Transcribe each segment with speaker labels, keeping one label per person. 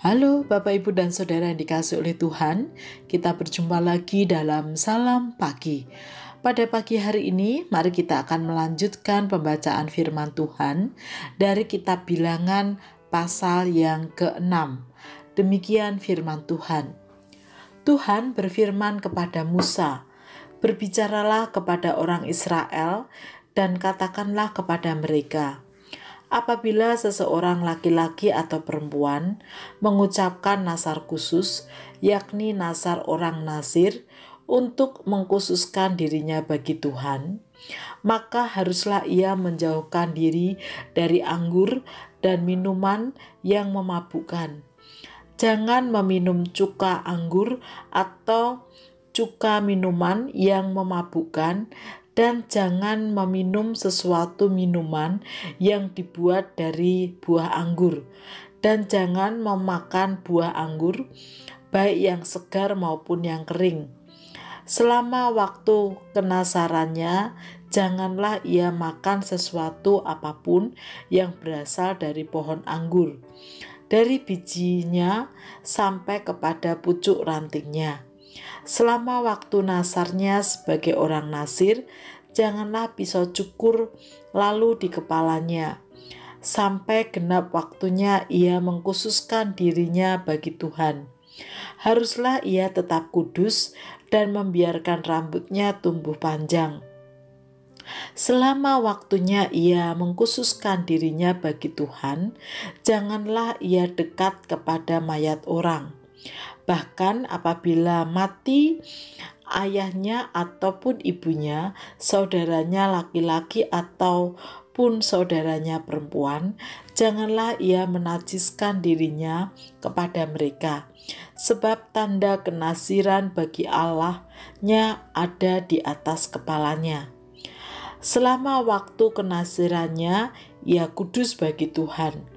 Speaker 1: Halo Bapak Ibu dan Saudara yang dikasihi oleh Tuhan, kita berjumpa lagi dalam Salam Pagi. Pada pagi hari ini, mari kita akan melanjutkan pembacaan firman Tuhan dari kitab Bilangan pasal yang ke-6. Demikian firman Tuhan. Tuhan berfirman kepada Musa, "Berbicaralah kepada orang Israel dan katakanlah kepada mereka, apabila seseorang laki-laki atau perempuan mengucapkan nazar khusus, yakni nazar orang Nazir, untuk mengkhususkan dirinya bagi Tuhan, maka haruslah ia menjauhkan diri dari anggur dan minuman yang memabukkan. Jangan meminum cuka anggur atau cuka minuman yang memabukkan, dan jangan meminum sesuatu minuman yang dibuat dari buah anggur, dan jangan memakan buah anggur, baik yang segar maupun yang kering. Selama waktu kenasarannya, janganlah ia makan sesuatu apapun yang berasal dari pohon anggur, dari bijinya sampai kepada pucuk rantingnya. Selama waktu nasarnya sebagai orang Nazir, janganlah pisau cukur lalu di kepalanya, sampai genap waktunya ia mengkhususkan dirinya bagi Tuhan. Haruslah ia tetap kudus dan membiarkan rambutnya tumbuh panjang. Selama waktunya ia mengkhususkan dirinya bagi Tuhan, janganlah ia dekat kepada mayat orang. Bahkan apabila mati ayahnya ataupun ibunya, saudaranya laki-laki ataupun saudaranya perempuan, janganlah ia menajiskan dirinya kepada mereka, sebab tanda kenasiran bagi Allahnya ada di atas kepalanya. Selama waktu kenasirannya, ia kudus bagi Tuhan.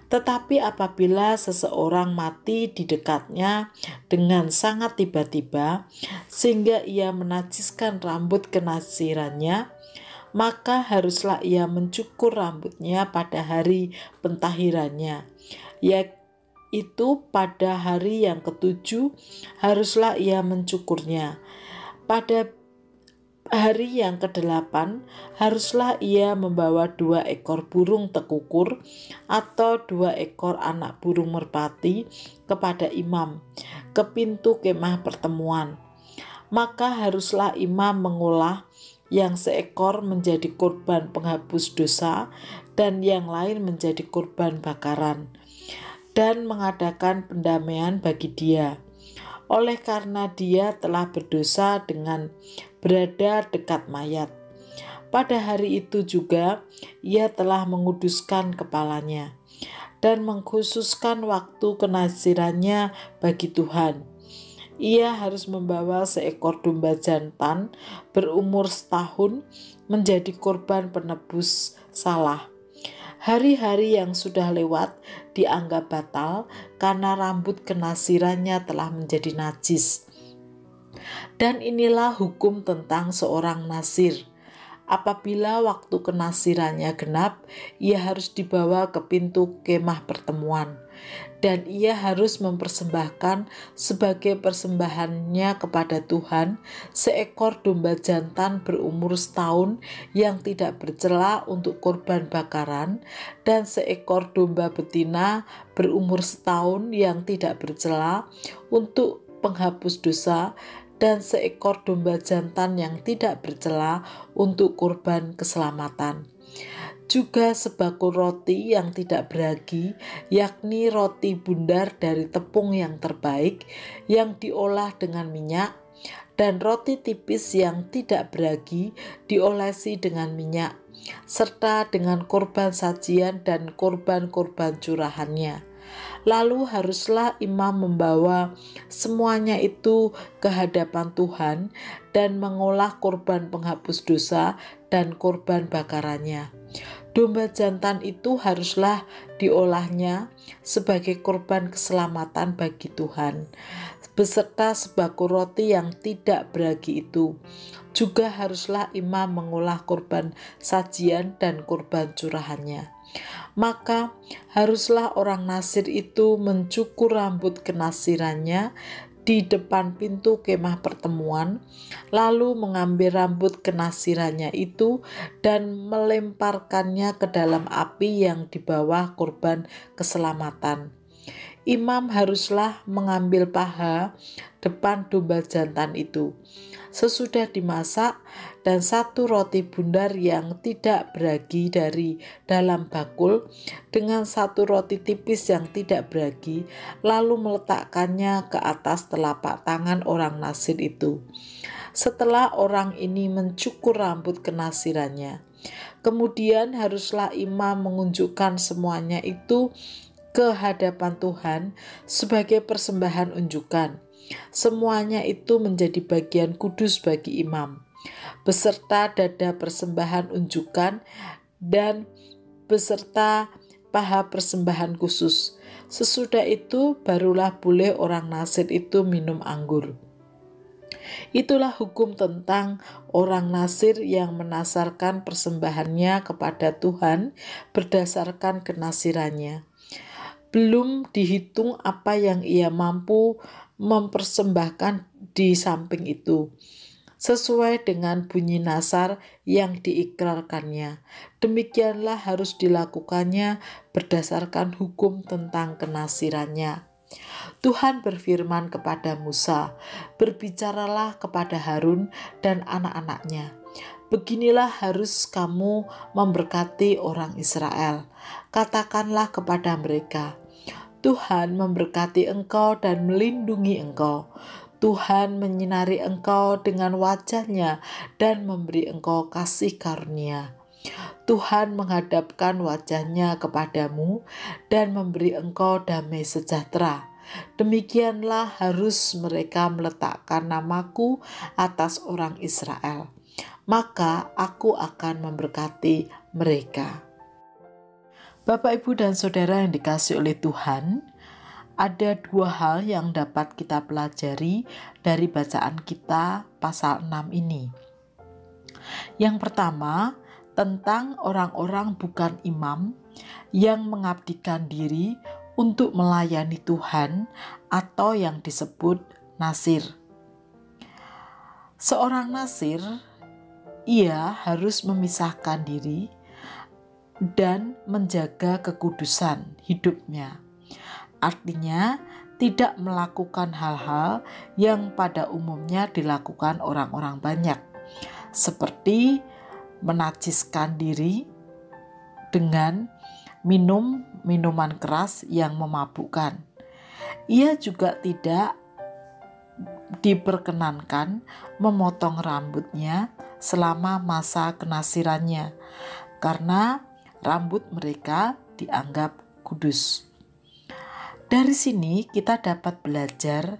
Speaker 1: Tetapi apabila seseorang mati di dekatnya dengan sangat tiba-tiba, sehingga ia menajiskan rambut kenasirannya, maka haruslah ia mencukur rambutnya pada hari pentahirannya, yaitu pada hari yang ke-7 haruslah ia mencukurnya. Pada hari yang ke-8 haruslah ia membawa 2 ekor burung tekukur atau 2 ekor anak burung merpati kepada imam ke pintu kemah pertemuan. Maka haruslah imam mengolah yang seekor menjadi korban penghapus dosa dan yang lain menjadi korban bakaran, dan mengadakan pendamaian bagi dia, oleh karena dia telah berdosa dengan berada dekat mayat. Pada hari itu juga ia telah menguduskan kepalanya dan mengkhususkan waktu kenasirannya bagi Tuhan. Ia harus membawa seekor domba jantan berumur setahun menjadi korban penebus salah. Hari-hari yang sudah lewat dianggap batal karena rambut kenasirannya telah menjadi najis. Dan inilah hukum tentang seorang Nazir. Apabila waktu kenasirannya genap, ia harus dibawa ke pintu kemah pertemuan, dan ia harus mempersembahkan sebagai persembahannya kepada Tuhan seekor domba jantan berumur setahun yang tidak bercela untuk korban bakaran, dan seekor domba betina berumur setahun yang tidak bercela untuk penghapus dosa, dan seekor domba jantan yang tidak bercela untuk kurban keselamatan. Juga sebakul roti yang tidak beragi, yakni roti bundar dari tepung yang terbaik yang diolah dengan minyak, dan roti tipis yang tidak beragi diolesi dengan minyak, serta dengan korban sajian dan korban-korban curahannya. Lalu haruslah imam membawa semuanya itu ke hadapan Tuhan dan mengolah korban penghapus dosa dan korban bakarannya. Domba jantan itu haruslah diolahnya sebagai korban keselamatan bagi Tuhan, beserta sebakul roti yang tidak beragi itu. Juga haruslah imam mengolah korban sajian dan korban curahannya. Maka haruslah orang Nasir itu mencukur rambut kenasirannya di depan pintu kemah pertemuan, lalu mengambil rambut kenasirannya itu dan melemparkannya ke dalam api yang di bawah kurban keselamatan. Imam haruslah mengambil paha depan domba jantan itu sesudah dimasak, dan satu roti bundar yang tidak beragi dari dalam bakul dengan satu roti tipis yang tidak beragi, lalu meletakkannya ke atas telapak tangan orang Nasir itu. Setelah orang ini mencukur rambut kenasirannya, kemudian haruslah imam mengunjukkan semuanya itu ke hadapan Tuhan sebagai persembahan unjukan. Semuanya itu menjadi bagian kudus bagi imam, beserta dada persembahan unjukan dan beserta paha persembahan khusus. Sesudah itu barulah boleh orang Nasir itu minum anggur. Itulah hukum tentang orang Nasir yang menasarkan persembahannya kepada Tuhan berdasarkan kenasirannya. Belum dihitung apa yang ia mampu mempersembahkan di samping itu, sesuai dengan bunyi nasar yang diikrarkannya. Demikianlah harus dilakukannya berdasarkan hukum tentang kenasirannya. Tuhan berfirman kepada Musa, "Berbicaralah kepada Harun dan anak-anaknya. Beginilah harus kamu memberkati orang Israel. Katakanlah kepada mereka, Tuhan memberkati engkau dan melindungi engkau. Tuhan menyinari engkau dengan wajah-Nya dan memberi engkau kasih karunia. Tuhan menghadapkan wajah-Nya kepadamu dan memberi engkau damai sejahtera. Demikianlah harus mereka meletakkan namaku atas orang Israel. Maka aku akan memberkati mereka." Bapak, Ibu, dan Saudara yang dikasihi oleh Tuhan, ada dua hal yang dapat kita pelajari dari bacaan kita pasal 6 ini. Yang pertama, tentang orang-orang bukan imam yang mengabdikan diri untuk melayani Tuhan atau yang disebut Nasir. Seorang Nasir, ia harus memisahkan diri dan menjaga kekudusan hidupnya. Artinya, tidak melakukan hal-hal yang pada umumnya dilakukan orang-orang banyak, seperti menajiskan diri dengan minum minuman keras yang memabukkan. Ia juga tidak diperkenankan memotong rambutnya selama masa kenasirannya, karena rambut mereka dianggap kudus. Dari sini kita dapat belajar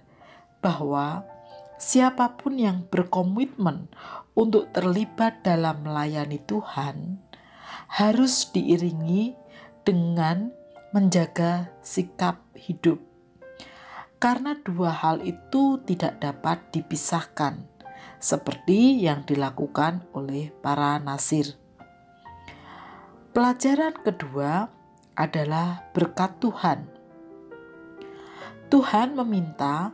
Speaker 1: bahwa siapapun yang berkomitmen untuk terlibat dalam melayani Tuhan harus diiringi dengan menjaga sikap hidup. Karena dua hal itu tidak dapat dipisahkan, seperti yang dilakukan oleh para Nasir. Pelajaran kedua adalah berkat Tuhan. Tuhan meminta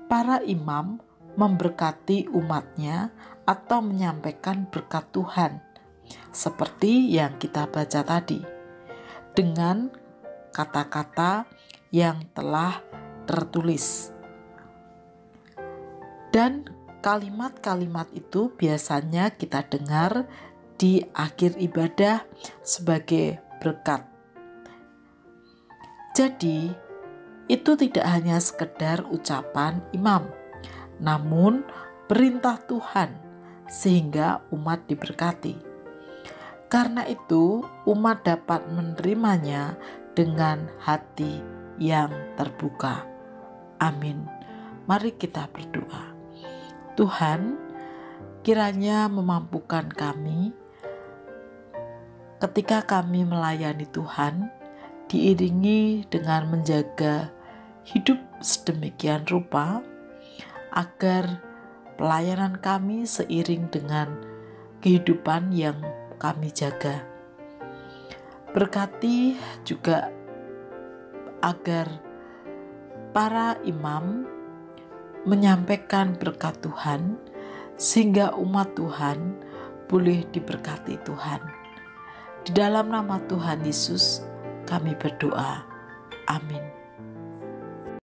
Speaker 1: para imam memberkati umatnya atau menyampaikan berkat Tuhan, seperti yang kita baca tadi, dengan kata-kata yang telah tertulis. Dan kalimat-kalimat itu biasanya kita dengar di akhir ibadah sebagai berkat. Jadi, itu tidak hanya sekedar ucapan imam, namun perintah Tuhan sehingga umat diberkati. Karena itu, umat dapat menerimanya dengan hati yang terbuka. Amin. Mari kita berdoa. Tuhan, kiranya memampukan kami ketika kami melayani Tuhan, diiringi dengan menjaga hidup sedemikian rupa, agar pelayanan kami seiring dengan kehidupan yang kami jaga. Berkati juga agar para imam menyampaikan berkat Tuhan, sehingga umat Tuhan boleh diberkati Tuhan. Di dalam nama Tuhan Yesus kami berdoa. Amin.